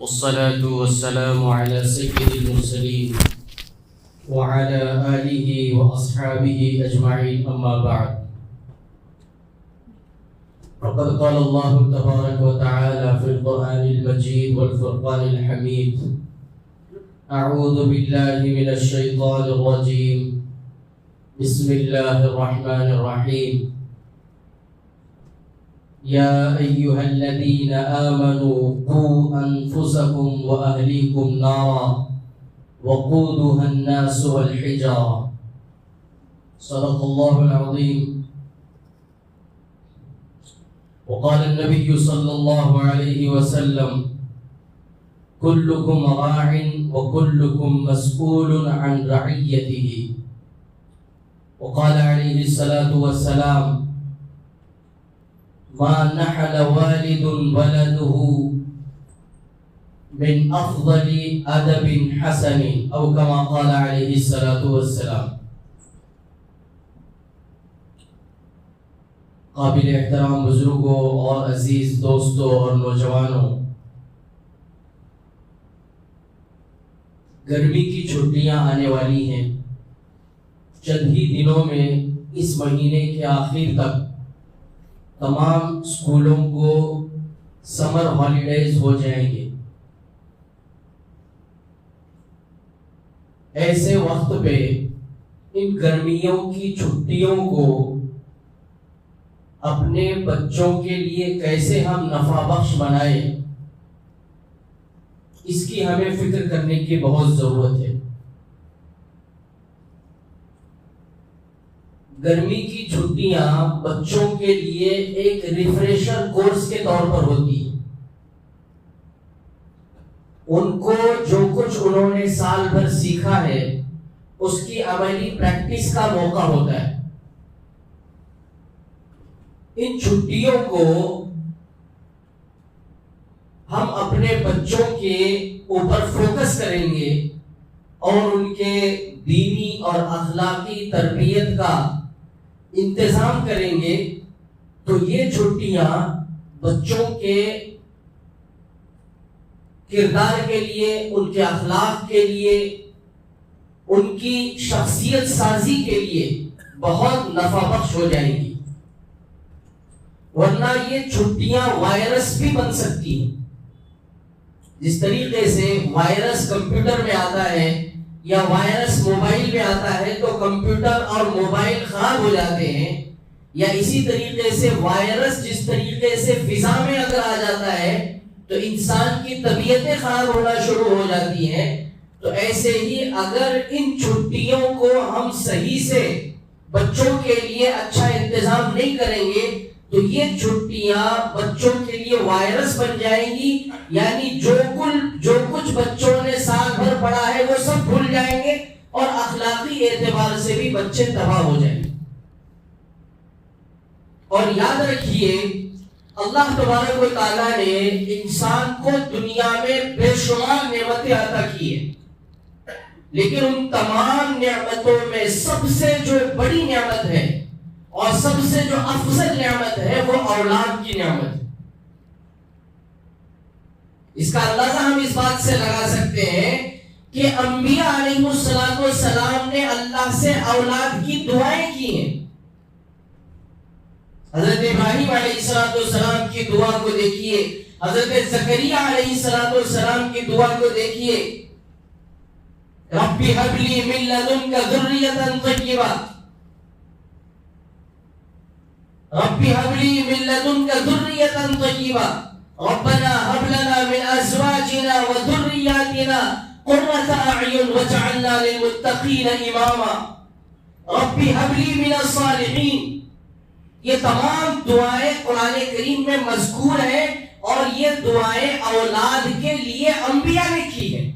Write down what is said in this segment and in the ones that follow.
والصلاة والسلام على سيد المرسلين وعلى آله وأصحابه أجمعين، أما بعد. فقد قال الله تبارك وتعالى في القرآن المجيد والفرقان الحميد: أعوذ بالله من الشيطان الرجيم، بسم الله الرحمن الرحيم. يا أيها الذين آمنوا قوا أنفسكم وأهليكم نارا وقودها الناس والحجارة. صدق الله العظيم. وقال النبي صلى الله عليه وسلم: كلكم راع وكلكم مسؤول عن رعيته. وقال عليه الصلاة والسلام: ما نحل والد ولده من أفضل أدب حسن، أو كما قال عليه الصلاة والسلام. قابل احترام بزرگوں اور عزیز دوستوں اور نوجوانوں، گرمی کی چھٹیاں آنے والی ہیں. چند ہی دنوں میں اس مہینے کے آخر تک تمام اسکولوں کو سمر ہالیڈیز ہو جائیں گے. ایسے وقت پہ ان گرمیوں کی چھٹیوں کو اپنے بچوں کے لیے کیسے ہم نفع بخش بنائیں، اس کی ہمیں فکر کرنے کی بہت ضرورت ہے. گرمی کی چھٹیاں بچوں کے لیے ایک ریفریشر کورس کے طور پر ہوتی ہیں. ان کو جو کچھ انہوں نے سال بھر سیکھا ہے اس کی عملی پریکٹس کا موقع ہوتا ہے. ان چھٹیوں کو ہم اپنے بچوں کے اوپر فوکس کریں گے اور ان کے دینی اور اخلاقی تربیت کا انتظام کریں گے تو یہ چھٹیاں بچوں کے کردار کے لیے، ان کے اخلاق کے لیے، ان کی شخصیت سازی کے لیے بہت نفع بخش ہو جائیں گی. ورنہ یہ چھٹیاں وائرس بھی بن سکتی ہیں. جس طریقے سے وائرس کمپیوٹر میں آتا ہے یا وائرس موبائل میں آتا ہے تو کمپیوٹر اور موبائل خراب ہو جاتے ہیں، یا اسی طریقے سے وائرس جس طریقے سے فضا میں اگر آ جاتا ہے تو انسان کی طبیعتیں خراب ہونا شروع ہو جاتی ہیں. تو ایسے ہی اگر ان چھٹیوں کو ہم صحیح سے بچوں کے لیے اچھا انتظام نہیں کریں گے تو یہ چھٹیاں بچوں کے لیے وائرس بن جائیں گی. یعنی جو کچھ بچوں نے سال بھر پڑھا ہے وہ سب بھول جائیں گے اور اخلاقی اعتبار سے بھی بچے تباہ ہو جائیں گے. اور یاد رکھیے، اللہ تبارک و تعالیٰ نے انسان کو دنیا میں بے شمار نعمتیں عطا کی ہیں، لیکن ان تمام نعمتوں میں سب سے جو بڑی نعمت ہے اور سب سے جو افضل نعمت ہے وہ اولاد کی نعمت ہے. اس کا اندازہ ہم اس بات سے لگا سکتے ہیں کہ انبیاء علیہ السلام نے اللہ سے اولاد کی دعائیں کی ہیں. حضرت ابراہیم علیہ السلام کی دعا کو دیکھیے، حضرت زکریا علیہ السلام کی دعا کو دیکھیے: رب هب لي من لدنك ذرية طيبة، رب هب لي من لدنك ذرية طيبة، ربنا هب لنا من أزواجنا وذرياتنا قرة أعين واجعلنا للمتقين إماما، رب هب لي من الصالحين. یہ تمام دعائیں قرآن کریم میں مذکور ہیں اور یہ دعائیں اولاد کے لیے انبیاء نے کی ہیں.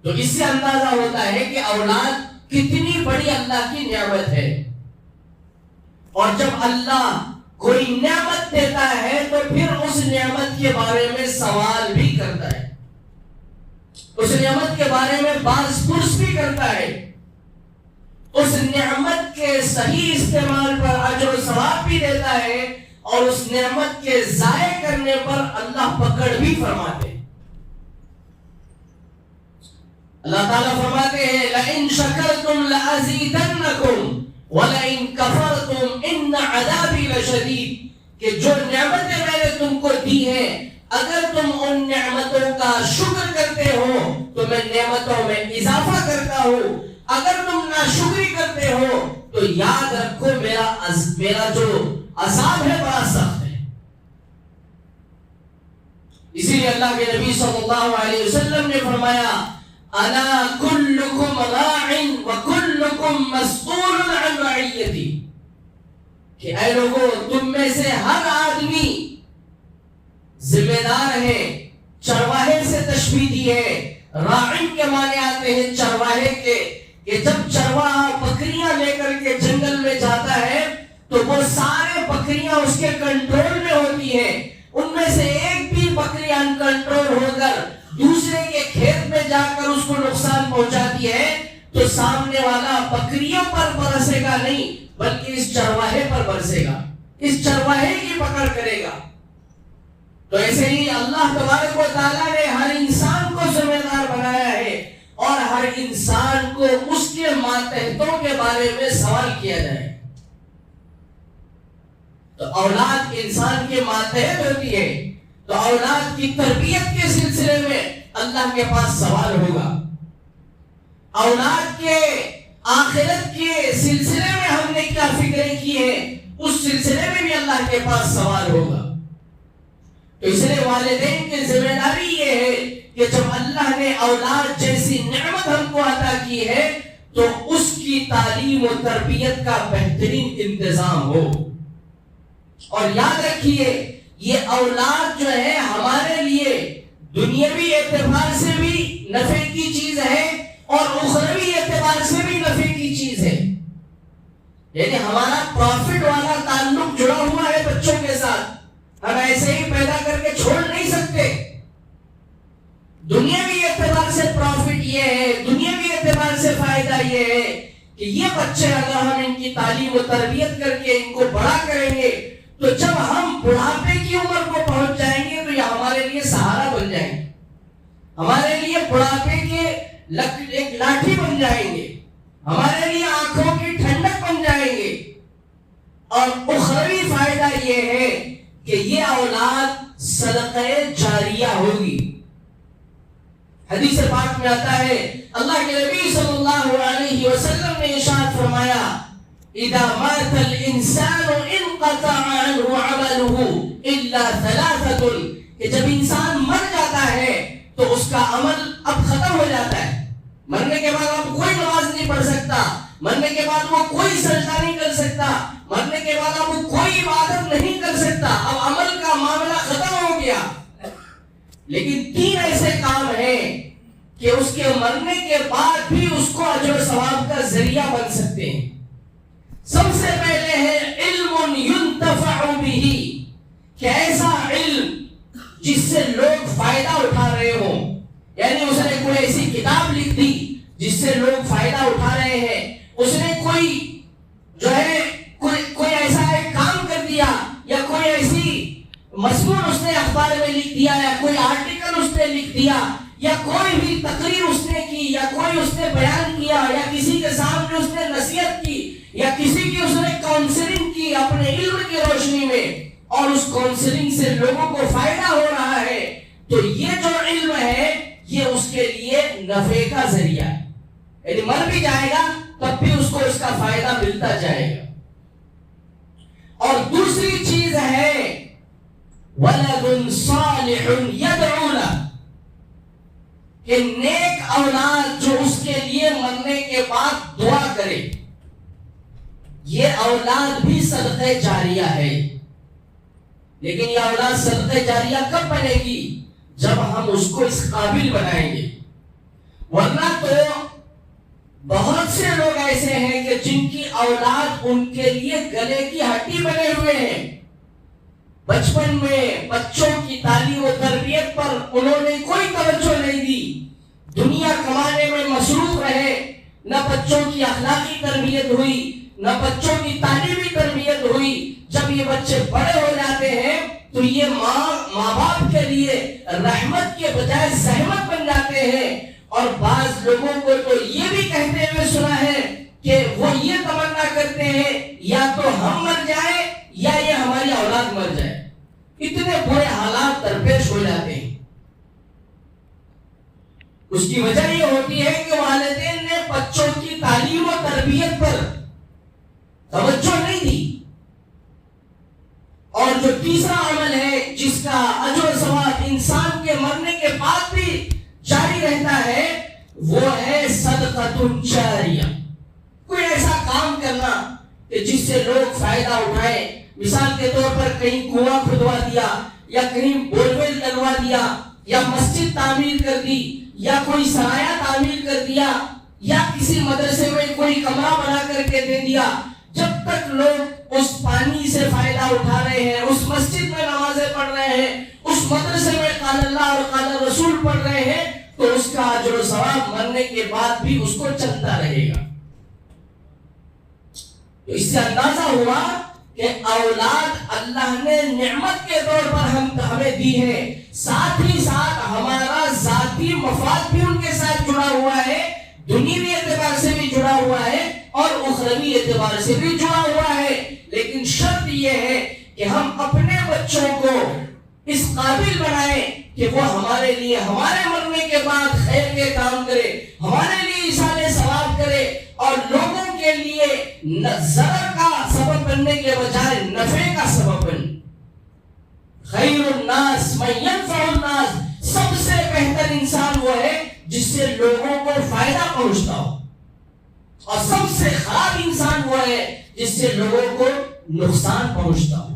تو اس سے اندازہ ہوتا ہے کہ اولاد کتنی بڑی اللہ کی نعمت ہے. اور جب اللہ کوئی نعمت دیتا ہے تو پھر اس نعمت کے بارے میں سوال بھی کرتا ہے، اس نعمت کے بارے میں باز پرس بھی کرتا ہے. اس نعمت کے صحیح استعمال پر اجر و ثواب بھی دیتا ہے اور اس نعمت کے ضائع کرنے پر اللہ پکڑ بھی فرماتے ہیں۔ اللہ تعالیٰ فرماتے ہیں لَإِن شَكَرْتُمْ لَأَزِيدَنَّكُمْ وَلَئِن كَفَرْتُمْ إِنَّ عَذَابِي لَشَدِيدٌ، کہ جو نعمتیں میں نے تم کو دی ہیں اگر تم ان نعمتوں کا شکر کرتے ہو تو میں نعمتوں میں اضافہ کرتا ہوں، اگر تم ناشکری کرتے ہو تو یاد رکھو میرا جو عذاب ہے بڑا سخت ہے۔ اسی لیے اللہ کے نبی صلی اللہ علیہ وسلم نے فرمایا انا کلکم راع وکلکم مسئول عن رعیتی، کہ اے لوگوں تم میں سے ہر آدمی ذمہ دار ہے۔ چرواہے سے تشبیہ دی ہے، راعی کے معنی آتے ہیں چرواہے کے، کہ جب چرواہا بکریاں لے کر کے جنگل میں جاتا ہے تو وہ سارے بکریاں اس کے کنٹرول میں ہوتی ہیں، ان میں سے ایک بھی بکری ان کنٹرول ہو کر دوسرے کے کھیت میں جا کر اس کو نقصان پہنچاتی ہے تو سامنے والا بکریوں پر برسے گا نہیں بلکہ اس چرواہے پر برسے گا، اس چرواہے کی پکڑ کرے گا۔ تو ایسے ہی اللہ تبارک و تعالیٰ نے ہر انسان کو ذمہ دار بنایا ہے اور ہر انسان کو اس کے ماتحتوں کے بارے میں سوال کیا جائے۔ تو اولاد انسان کے ماتحت ہوتی ہے، تو اولاد کی تربیت کے سلسلے میں اللہ کے پاس سوال ہوگا، اولاد کے آخرت کے سلسلے میں ہم نے کیا فکریں کی ہے اس سلسلے میں بھی اللہ کے پاس سوال ہوگا۔ تو اس لیے والدین کی ذمہ داری یہ ہے کہ جب اللہ نے اولاد جیسی نعمت ہم کو عطا کی ہے تو اس کی تعلیم و تربیت کا بہترین انتظام ہو۔ اور یاد رکھیے یہ اولاد جو ہے ہمارے لیے دنیاوی اعتبار سے بھی نفع کی چیز ہے اور اخروی اعتبار سے بھی نفع کی چیز ہے، یعنی ہمارا پروفٹ والا تعلق جڑا ہوا ہے بچوں کے ساتھ، ہم ایسے ہی پیدا کر کے چھوڑ نہیں سکتے۔ دنیاوی اعتبار سے پروفٹ یہ ہے، دنیاوی اعتبار سے فائدہ یہ ہے کہ یہ بچے اگر ہم ان کی تعلیم و تربیت کر کے ان کو بڑا کریں گے تو جب ہم بڑھاپے کی عمر کو پہنچ جائیں گے تو یہ ہمارے لیے سہارا بن جائیں گے، ہمارے لیے بڑھاپے کے ایک لاٹھی بن جائیں گے، ہمارے لیے آنکھوں کی ٹھنڈک بن جائیں گے۔ اور اخروی فائدہ یہ ہے کہ یہ اولاد صدقہ جاریہ ہوگی۔ حدیث پاک میں آتا ہے اللہ کے نبی صلی اللہ علیہ وسلم نے ارشاد فرمایا اذا مات الانسان انقطع عنه عمله الا ثلاثه، کہ جب انسان مر جاتا ہے تو اس کا عمل اب ختم ہو جاتا ہے، مرنے کے بعد اب کوئی نماز نہیں پڑھ سکتا، مرنے کے بعد وہ کوئی سجدہ نہیں کر سکتا، مرنے کے بعد اب وہ کوئی عبادت نہیں کر سکتا، اب عمل کا معاملہ ختم ہو گیا۔ لیکن تین ایسے کام ہیں کہ اس کے مرنے کے بعد بھی اس کو اجر و ثواب کا ذریعہ بن سکتے ہیں۔ سب سے پہلے ہے علم ينتفع به، کہ ایسا علم جس سے لوگ فائدہ اٹھا رہے ہوں، یعنی اس نے کوئی ایسی کتاب لکھ دی جس سے لوگ فائدہ اٹھا رہے ہیں، اس نے کوئی جو ہے کوئی ایسا ایک کام کر دیا یا کوئی ایسی مضمون اس نے اخبار میں لکھ دیا یا کوئی آرٹیکل اس نے لکھ دیا یا کوئی بھی تقریر اس نے کی یا کوئی اس نے بیان کیا یا کسی کے سامنے اس نے نصیحت کی یا کسی کی اس نے کاؤنسلنگ کی اپنے علم کی روشنی میں اور اس کاؤنسلنگ سے لوگوں کو فائدہ ہو رہا ہے، تو یہ جو علم ہے یہ اس کے لیے نفع کا ذریعہ ہے، یعنی مر بھی جائے گا تب بھی اس کو اس کا فائدہ ملتا جائے گا۔ اور دوسری چیز ہے ولد صالح يدعو له، کہ نیک اولاد جو اس کے لیے مرنے کے بعد دعا کرے، یہ اولاد بھی صدقہ جاریہ ہے۔ لیکن یہ اولاد صدقہ جاریہ کب بنے گی؟ جب ہم اس کو اس قابل بنائیں گے، ورنہ تو بہت سے لوگ ایسے ہیں کہ جن کی اولاد ان کے لیے گلے کی ہڈی بنے ہوئے ہیں، بچپن میں بچوں کی تعلیم و تربیت پر انہوں نے کوئی توجہ نہیں دی، دنیا کمانے میں مصروف رہے، نہ بچوں کی اخلاقی تربیت ہوئی نہ بچوں کی تعلیمی تربیت ہوئی، جب یہ بچے بڑے ہو جاتے ہیں تو یہ ماں باپ کے لیے رحمت کے بجائے زحمت بن جاتے ہیں. اور بعض لوگوں کو تو یہ بھی کہتے ہوئے سنا ہے کہ وہ یہ تمنا کرتے ہیں یا تو ہم مر جائیں یا یہ ہماری اولاد مر جائے. اتنے برے حالات درپیش ہو جاتے ہیں. اس کی وجہ یہ ہوتی ہے کہ والدین نے بچوں کی تعلیم و تربیت پر توجہ نہیں دی. اور جو تیسرا عمل ہے جس کا اجر و ثواب انسان کے مرنے کے بعد بھی جاری رہتا ہے وہ ہے صدقۃ جاریہ. کوئی ایسا کام کرنا کہ جس سے لوگ فائدہ اٹھائیں. مثال کے طور پر کہیں کنواں کھدوا دیا یا کہیں بورویل ڈلوا دیا یا مسجد تعمیر کر دی یا کوئی سرایہ تعمیر کر دیا یا کسی مدرسے میں کوئی کمرہ بنا کر کے دے دیا. جب تک لوگ اس پانی سے فائدہ اٹھا رہے ہیں, اس مسجد میں نمازیں پڑھ رہے ہیں, اس مدرسے میں قال اللہ اور قال رسول پڑھ رہے ہیں, تو اس کا اجر و ثواب مرنے کے بعد بھی اس کو چلتا رہے گا. تو اس سے اندازہ ہوا کہ اولاد اللہ نے نعمت کے طور پر ہمیں دی ہے, ساتھ ہی ساتھ ہمارا ذاتی مفاد بھی ان کے ساتھ جڑا ہوا ہے, دنیوی اعتبار سے بھی جڑا ہوا ہے اور اخروی اعتبار سے بھی جڑا ہوا ہے. لیکن شرط یہ ہے کہ ہم اپنے بچوں کو اس قابل بنائیں کہ وہ ہمارے لیے ہمارے مرنے کے بعد خیر کے کام کرے, ہمارے لیے ایصال ثواب کرے اور لوگوں کے لیے ضرر کا سبب بننے کے بجائے نفع کا سبب بنے. خیر الناس من ينفع الناس, سب سے بہتر انسان وہ ہے جس سے لوگوں کو فائدہ پہنچتا ہو, اور سب سے خراب انسان وہ ہے جس سے لوگوں کو نقصان پہنچتا ہو.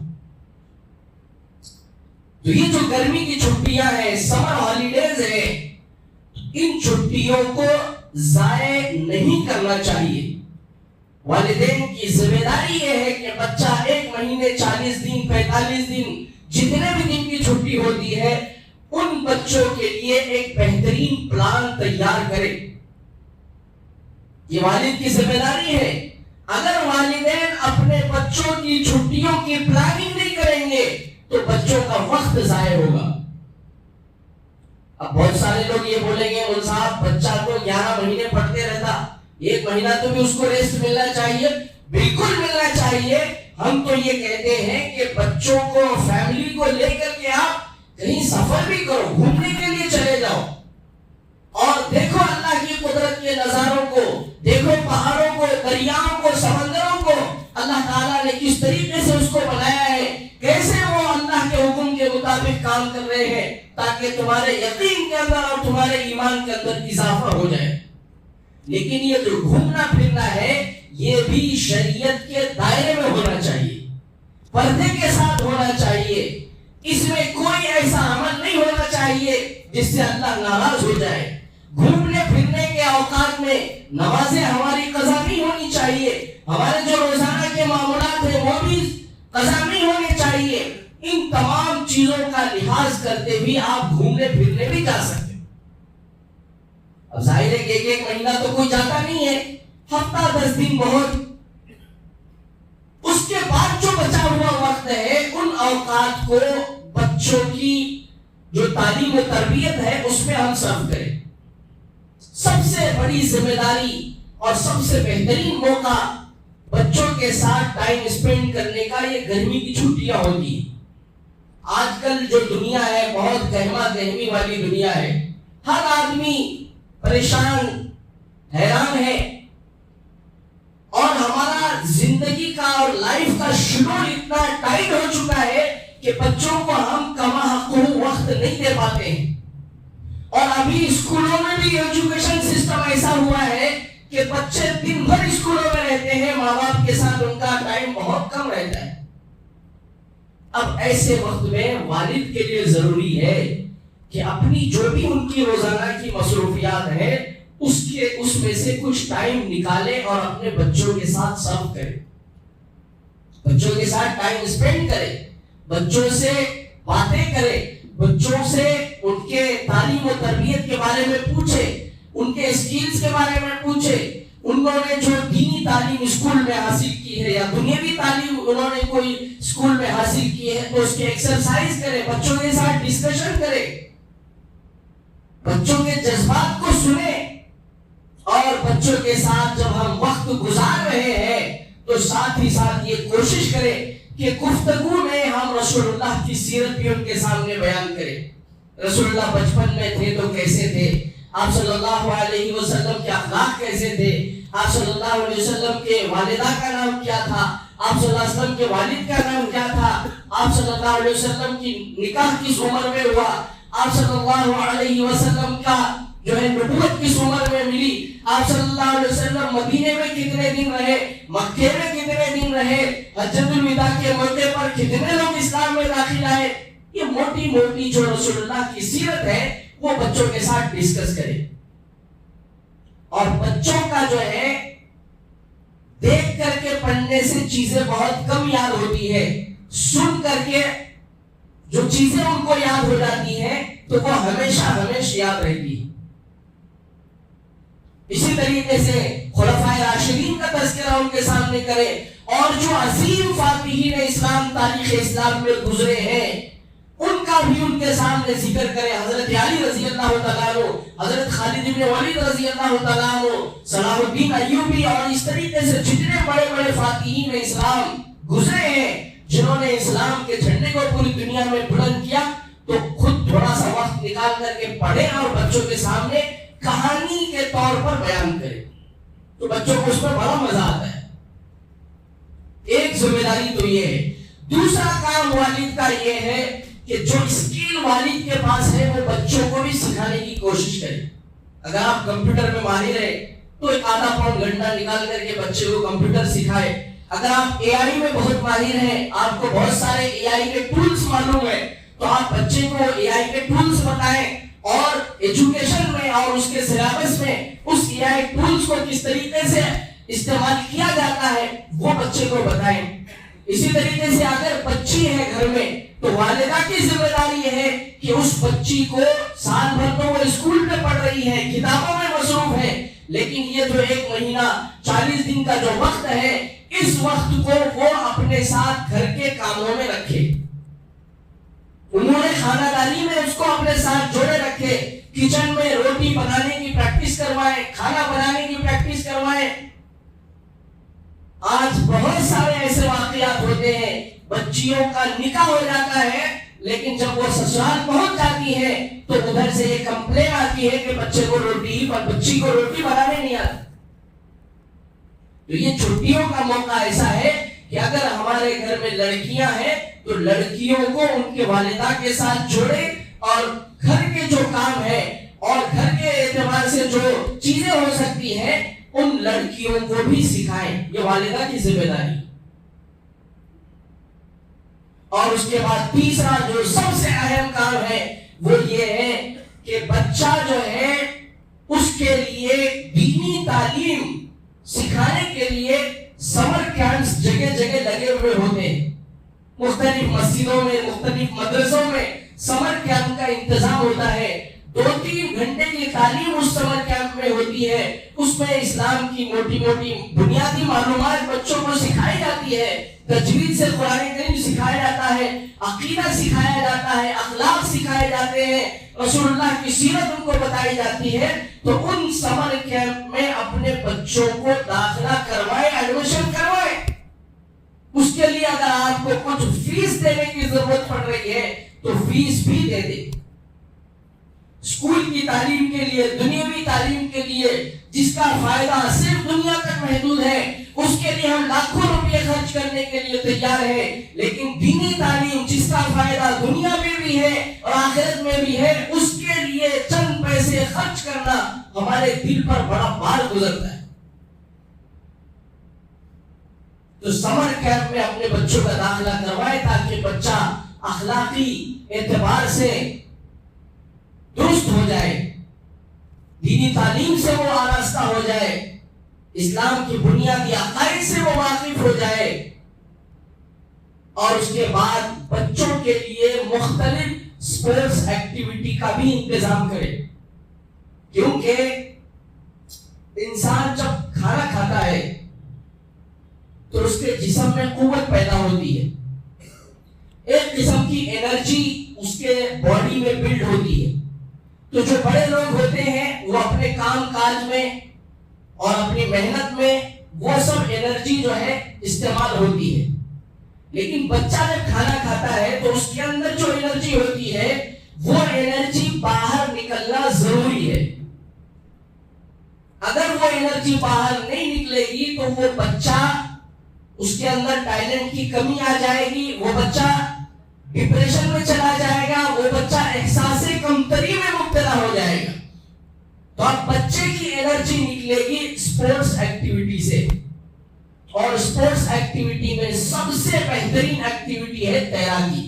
تو یہ جو گرمی کی چھٹیاں ہیں, سمر ہالیڈیز ہیں, ان چھٹیوں کو ضائع نہیں کرنا چاہیے. والدین کی ذمہ داری یہ ہے کہ بچہ 1 مہینے 40 دن 45 دن جتنے بھی دن کی چھٹی ہوتی ہے ان بچوں کے لیے ایک بہترین پلان تیار کرے. یہ والد کی ذمہ داری ہے. اگر والدین اپنے بچوں کی چھٹیوں کی پلاننگ نہیں کریں گے تو بچوں کا وقت ضائع ہوگا. اب بہت سارے لوگ یہ بولیں گے مول صاحب بچہ تو 11 مہینے پڑھتے رہتا, 1 مہینہ تو بھی اس کو ریسٹ ملنا چاہیے. بالکل ملنا چاہیے. ہم تو یہ کہتے ہیں کہ بچوں کو, فیملی کو لے کر کے آپ کہیں سفر بھی کرو, گھومنے کے لیے چلے جاؤ اور دیکھو اللہ کی قدرت کے نظاروں کو, دیکھو پہاڑوں کو, دریاؤں کو, سمندروں کو, اللہ تعالیٰ نے کس طریقے سے اس کو بنایا ہے, کیسے وہ اللہ کے حکم کے مطابق کام کر رہے ہیں, تاکہ تمہارے یقین کے اندر اور تمہارے ایمان کے اندر اضافہ ہو جائے. لیکن یہ جو گھومنا پھرنا ہے یہ بھی شریعت کے دائرے میں ہونا چاہیے, پردے کے ساتھ ہونا چاہیے. اس میں کوئی ایسا عمل نہیں ہونا چاہیے جس سے اللہ ناراض ہو جائے. گھومنے پھرنے کے اوقات میں نمازیں ہماری قضا نہیں ہونی چاہیے, ہمارے جو روزانہ کے معاملات ہیں وہ بھی قضا نہیں ہونے چاہیے. ان تمام چیزوں کا لحاظ کرتے ہوئے آپ گھومنے پھرنے بھی جا سکتے. اب ظاہر ہے کہ 1 مہینہ تو کوئی جاتا نہیں ہے, ہفتہ 10 دن بہت. اس کے بعد جو بچا ہوا وقت ہے ان اوقات کو بچوں کی جو تعلیم و تربیت ہے اس میں ہم صرف کریں. سب سے بڑی ذمہ داری اور سب سے بہترین موقع بچوں کے ساتھ ٹائم اسپینڈ کرنے کا یہ گرمی کی چھٹیاں ہوتی ہیں. آج کل جو دنیا ہے بہت گہما گہمی والی دنیا ہے, ہر آدمی پریشان حیران ہے, اور ہمارا زندگی کا اور لائف کا شیڈول اتنا ٹائٹ ہو چکا ہے کہ بچوں کو ہم کما حق وقت نہیں دے پاتے ہیں. اور ابھی اسکولوں میں بھی ایجوکیشن سسٹم ایسا ہوا ہے کہ بچے دن بھر اسکولوں میں رہتے ہیں, ماں باپ کے ساتھ ان کا ٹائم بہت کم رہتا ہے. اب ایسے وقت میں والد کے لیے ضروری ہے کہ اپنی جو بھی ان کی روزانہ کی مصروفیات ہے اس میں سے کچھ ٹائم نکالے اور اپنے بچوں کے ساتھ سرو کرے, بچوں کے ساتھ ٹائم اسپینڈ کرے, بچوں سے باتیں کرے, بچوں سے ان کے تعلیم و تربیت کے بارے میں پوچھے, ان کے اسکلز کے بارے میں پوچھے, انہوں نے جو دینی تعلیم اسکول میں حاصل کی ہے یا دنیاوی تعلیم انہوں نے کوئی اسکول میں حاصل کی ہے تو اس کے ایکسرسائز کرے، بچوں کے ساتھ ڈسکشن کرے، بچوں کے جذبات کو سنے، اور بچوں کے ساتھ جب ہم وقت گزار رہے ہیں تو ساتھ ہی ساتھ یہ کوشش کرے کہ گفتگو میں ہم رسول اللہ کی سیرت بھی ان کے سامنے بیان کریں۔ رسول اللہ بچپن میں تھے تو کیسے تھے، آپ صلی اللہ علیہ وسلم کے اخلاق کیسے تھے، آپ صلی اللہ علیہ وسلم کے والدہ کا نام کیا تھا، آپ صلی اللہ علیہ وسلم کے والد کا نام کیا تھا، آپ صلی اللہ علیہ وسلم کی نکاح کس عمر میں ہوا، آپ صلی اللہ علیہ وسلم کا جو ہے نبوت کس عمر میں ملی، آپ صلی اللہ علیہ وسلم مدینے میں کتنے دن رہے، مکے میں کتنے دن رہے، حجۃ الوداع کے موقع پر کتنے لوگ اسلام میں داخل آئے۔ یہ موٹی موٹی جو رسول اللہ کی سیرت ہے وہ بچوں کے ساتھ ڈسکس کرے، اور بچوں کا جو ہے دیکھ کر کے پڑھنے سے چیزیں بہت کم یاد ہوتی ہے، سن کر کے جو چیزیں ان کو یاد ہو جاتی ہیں تو وہ ہمیشہ ہمیشہ یاد رہتی ہے۔ اسی طریقے سے خلفائے راشدین کا تذکرہ ان کے سامنے کرے، اور جو عظیم فاتحین اسلام تاریخ اسلام میں گزرے ہیں ان کا بھی ان کے سامنے ذکر کرے، حضرت علی رضی اللہ تعالیٰ عنہ، حضرت خالد بن ولید رضی اللہ تعالیٰ عنہ، صلاح الدین ایوبی، اور اس طریقے سے جتنے بڑے بڑے فاتحین اسلام گزرے ہیں جنہوں نے اسلام کے جھنڈے کو پوری دنیا میں بلند کیا، تو خود تھوڑا سا وقت نکال کر کے پڑھیں اور بچوں کے سامنے کہانی کے طور پر بیان کریں تو بچوں کو اس میں بڑا مزہ آتا ہے۔ ایک ذمہ داری تو یہ ہے۔ دوسرا کام والد کا یہ ہے کہ جو اسکل والد کے پاس ہے وہ بچوں کو بھی سکھانے کی کوشش کرے۔ اگر آپ کمپیوٹر میں ماہر ہیں تو ایک آدھا پون گھنٹہ نکال کر کے بچے کو کمپیوٹر سکھائے۔ اگر آپ اے آئی میں بہت ماہر ہیں، آپ کو بہت سارے اے آئی کے ٹولز معلوم ہیں، تو آپ بچے کو اے آئی کے ٹولز بتائیں، اور ایجوکیشن میں اور اس کے سلیبس میں اس اے آئی ٹولز کو کس طریقے سے استعمال کیا جاتا ہے وہ بچے کو بتائیں۔ اسی طریقے سے اگر بچی ہے گھر میں تو والدہ کی ذمہ داری یہ ہے کہ اس بچی کو سال بھر تو وہ اسکول میں پڑھ رہی ہے، کتابوں میں مصروف ہے، لیکن یہ جو 1 مہینہ 40 دن کا جو وقت ہے اس وقت کو وہ اپنے ساتھ گھر کے کاموں میں رکھے، انہوں نے خانہ داری میں اس کو اپنے ساتھ جوڑے رکھے، کچن میں روٹی بنانے کی پریکٹس کروائیں، کھانا بنانے کی پریکٹس کروائیں۔ آج بہت سارے ایسے واقعات ہوتے ہیں، بچیوں کا نکاح ہو جاتا ہے لیکن جب وہ سسرال پہنچ جاتی ہے تو ادھر سے یہ کمپلین آتی ہے کہ بچے کو بچی کو روٹی بنانے نہیں آتی۔ تو یہ چھٹیوں کا موقع ایسا ہے کہ اگر ہمارے گھر میں لڑکیاں ہیں تو لڑکیوں کو ان کے والدہ کے ساتھ جوڑے، اور گھر کے جو کام ہے اور گھر کے اعتبار سے جو چیزیں ہو سکتی ہیں ان لڑکیوں کو بھی سکھائیں، یہ والدہ کی ذمہ داری۔ اور اس کے بعد تیسرا جو سب سے اہم کام ہے وہ یہ ہے کہ بچہ جو ہے اس کے لیے دینی تعلیم سکھانے کے لیے سمر کیمپس جگہ جگہ لگے ہوئے ہوتے ہیں، مختلف مسجدوں میں مختلف مدرسوں میں سمر کیمپ کا انتظام ہوتا ہے۔ 2-3 گھنٹے کی تعلیم اس سمر کیمپ میں ہوتی ہے، اس میں اسلام کی موٹی موٹی بنیادی معلومات بچوں کو سکھائی جاتی ہے، تجوید سے قرآن کریم سکھایا جاتا ہے، عقیدہ سکھایا جاتا ہے، اخلاق سکھائے جاتے ہیں، رسول اللہ کی سیرت ان کو بتائی جاتی ہے۔ تو ان سمر کیمپ میں اپنے بچوں کو داخلہ کروائے، ایڈمیشن کروائے۔ اس کے لیے اگر آپ کو کچھ فیس دینے کی ضرورت پڑ رہی ہے تو فیس بھی دے دیں۔ اسکول کی تعلیم کے لیے، دنیاوی تعلیم کے لیے جس کا فائدہ صرف دنیا تک محدود ہے اس کے لیے ہم لاکھوں روپے خرچ کرنے کے لیے تیار ہیں، لیکن دینی تعلیم جس کا فائدہ دنیا میں بھی ہے اور آخرت میں بھی ہے اس کے لیے چند پیسے خرچ کرنا ہمارے دل پر بڑا بار گزرتا ہے۔ تو سمر کیمپ میں اپنے بچوں کا داخلہ کروائے تاکہ بچہ اخلاقی اعتبار سے درست ہو جائے، دینی تعلیم سے وہ آراستہ ہو جائے، اسلام کی بنیادی عقائد سے وہ واقف ہو جائے، اور اس کے بعد بچوں کے لیے مختلف سپورٹس ایکٹیویٹی کا بھی انتظام کرے، کیونکہ انسان جب کھانا کھاتا ہے تو اس کے جسم میں قوت پیدا ہوتی ہے، ایک قسم کی انرجی اس کے باڈی میں بلڈ ہوتی ہے. تو جو بڑے لوگ ہوتے ہیں وہ اپنے کام کاج میں اور اپنی محنت میں وہ سب انرجی جو ہے استعمال ہوتی ہے، لیکن بچہ جب کھانا کھاتا ہے تو اس کے اندر جو انرجی ہوتی ہے وہ انرجی باہر نکلنا ضروری ہے. اگر وہ انرجی باہر نہیں نکلے گی تو وہ بچہ، اس کے اندر ٹیلنٹ کی کمی آ جائے گی، وہ بچہ ڈپریشن میں چلا جائے گا، وہ بچہ احساس کمتری میں مبتلا ہو جائے گا. تو اب بچے کی انرجی نکلے گی اسپورٹس ایکٹیویٹی سے، اور اسپورٹس ایکٹیویٹی میں سب سے بہترین ایکٹیویٹی ہے تیراکی،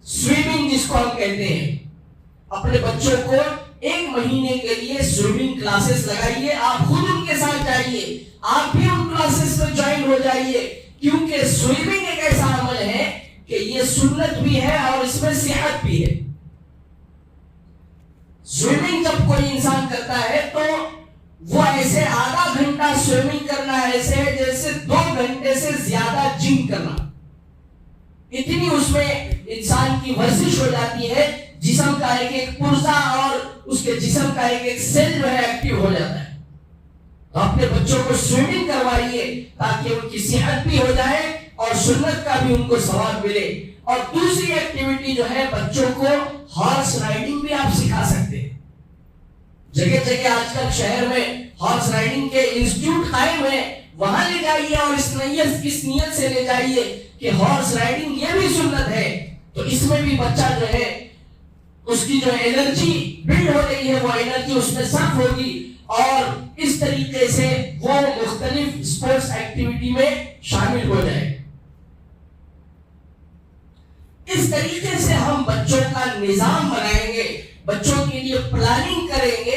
سوئمنگ جس کو ہم کہتے ہیں. اپنے بچوں کو 1 مہینے کے لیے سوئمنگ کلاسز لگائیے، آپ خود ان کے ساتھ جائیے، آپ بھی ان کلاسز میں جوائن ہو جائیے، کیونکہ سوئمنگ ایک ایسا عمل ہے کہ یہ سنت بھی ہے اور اس میں صحت بھی ہے. سوئمنگ جب کوئی انسان کرتا ہے تو وہ ایسے آدھا گھنٹہ سوئمنگ کرنا ایسے ہے جیسے 2 گھنٹے سے زیادہ جم کرنا. اتنی اس میں انسان کی ورزش ہو جاتی ہے، جسم کا ایک ایک پرزا اور اس کے جسم کا ایک ایک سیل جو ہے ایکٹیو ہو جاتا ہے. تو اپنے بچوں کو سوئمنگ کروائیے تاکہ ان کی صحت بھی ہو جائے اور سنت کا بھی ان کو ثواب ملے. اور دوسری ایکٹیویٹی جو ہے بچوں کو ہارس رائڈنگ بھی آپ سکھا سکتے ہیں. جگہ جگہ آج کل شہر میں ہارس رائڈنگ کے انسٹیٹیوٹ قائم ہیں، وہاں لے جائیے اور اس نیت سے لے جائیے کہ ہارس رائڈنگ یہ بھی سنت ہے. تو اس میں بھی بچہ جو ہے اس کی جو انرجی بلڈ ہو رہی ہے وہ انرجی اس میں صرف ہوگی، اور اس طریقے سے وہ مختلف اسپورٹس ایکٹیویٹی میں شامل ہو جائے. اس طریقے سے ہم بچوں کا نظام بنائیں گے، بچوں کے لیے پلاننگ کریں گے،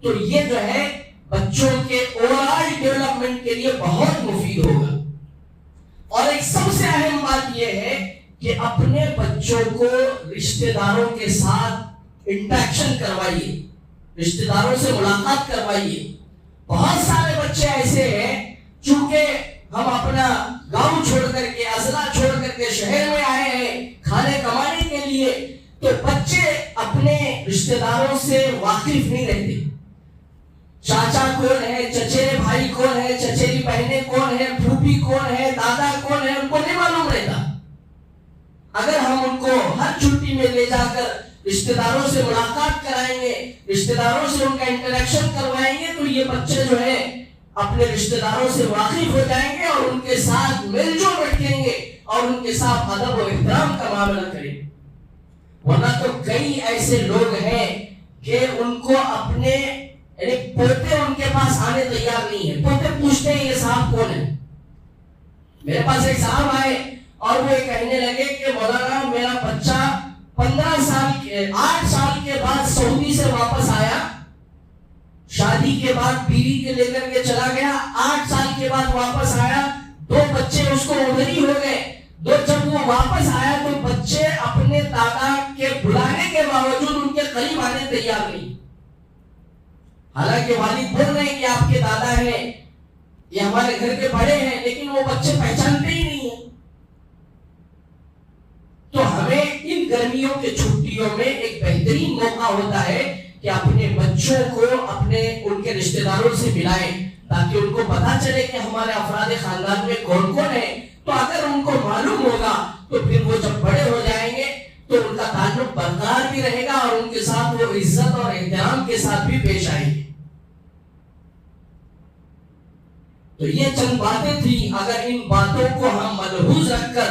تو یہ جو ہے بچوں کے اوور آل ڈیولپمنٹ کے لیے بہت مفید ہوگا. اور ایک سب سے اہم بات یہ ہے کہ اپنے بچوں کو رشتہ داروں کے ساتھ انٹریکشن کروائیے، رشتہ داروں سے ملاقات کروائیے. بہت سارے بچے ایسے ہیں چونکہ ہم اپنا گاؤں چھوڑ کر کے، اضلاع چھوڑ کر کے شہر میں آئے ہیں کھانے کمانے کے لیے، تو بچے اپنے رشتہ داروں سے واقف نہیں رہتے. چاچا کون ہے، چچیرے بھائی کون ہے، چچیری بہنیں کون ہے، پھوپھی کون ہے، دادا کون ہے، ان کو نہیں معلوم رہتا. اگر ہم ان کو ہر چھٹی میں لے جا کر رشتہ داروں سے ملاقات کرائیں گے، رشتہ داروں سے ان کا انٹریکشن کروائیں گے، تو یہ بچے جو ہے اپنے رشتہ داروں سے واقف ہو جائیں گے اور ان کے ساتھ مل جل بیٹھیں گے اور ان کے ساتھ ادب و احترام کا معاملہ کریں. ورنہ تو کئی ایسے لوگ ہیں کہ ان کو اپنے یعنی پوتے ان کے پاس آنے تیار نہیں ہے. پوتے پوچھتے ہیں یہ صاحب کون ہے. میرے پاس ایک صاحب آئے اور وہ کہنے لگے کہ مولانا میرا بچہ 8 سال کے بعد سعودی سے واپس آیا، شادی کے بعد بیوی کے لے کر کے چلا گیا، 8 سال کے بعد واپس آیا، 2 بچے اس کو ادھر ہی ہو گئے. جب وہ واپس آیا تو بچے اپنے دادا کے بلانے کے باوجود ان کے قریب آنے تیار نہیں. حالانکہ والد بول رہے ہیں کہ آپ کے دادا ہیں، یہ ہمارے گھر کے بڑے ہیں، لیکن وہ بچے پہچانتے ہی نہیں ہیں. تو ہمیں ان گرمیوں کے چھٹیوں میں ایک بہترین موقع ہوتا ہے کہ اپنے بچوں کو ان کے رشتہ داروں سے ملائیں تاکہ ان کو پتا چلے کہ ہمارے افراد خاندان میں کون کون ہیں. تو اگر ان کو معلوم ہوگا تو پھر وہ جب بڑے ہو جائیں گے تو ان کا تعلق برقرار بھی رہے گا اور ان کے ساتھ وہ عزت اور احترام کے ساتھ بھی پیش آئیں گے. تو یہ چند باتیں تھیں. اگر ان باتوں کو ہم ملحوظ رکھ کر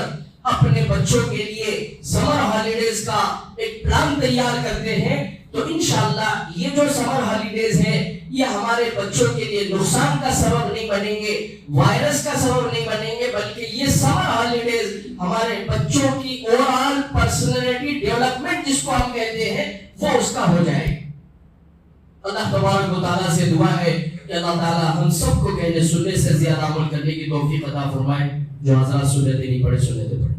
اپنے بچوں کے لیے سمر ہالیڈیز کا ایک پلان تیار کرتے ہیں تو انشاءاللہ یہ جو سمر ہالیڈیز ہیں یہ ہمارے بچوں کے لیے نقصان کا سبب نہیں بنیں گے، وائرس کا سبب نہیں بنیں گے، بلکہ یہ سمر ہالیڈیز ہمارے بچوں کی اوور آل پرسنالٹی ڈیولپمنٹ جس کو ہم کہتے ہیں وہ اس کا ہو جائے. اللہ تبارک و تعالیٰ سے دعا ہے کہ اللہ تعالیٰ ہم سب کو کہنے سننے سے زیادہ عمل کرنے کی توفیق عطا فرمائے. جو حضرات سنتے نہیں پڑھے سنتے پڑھے.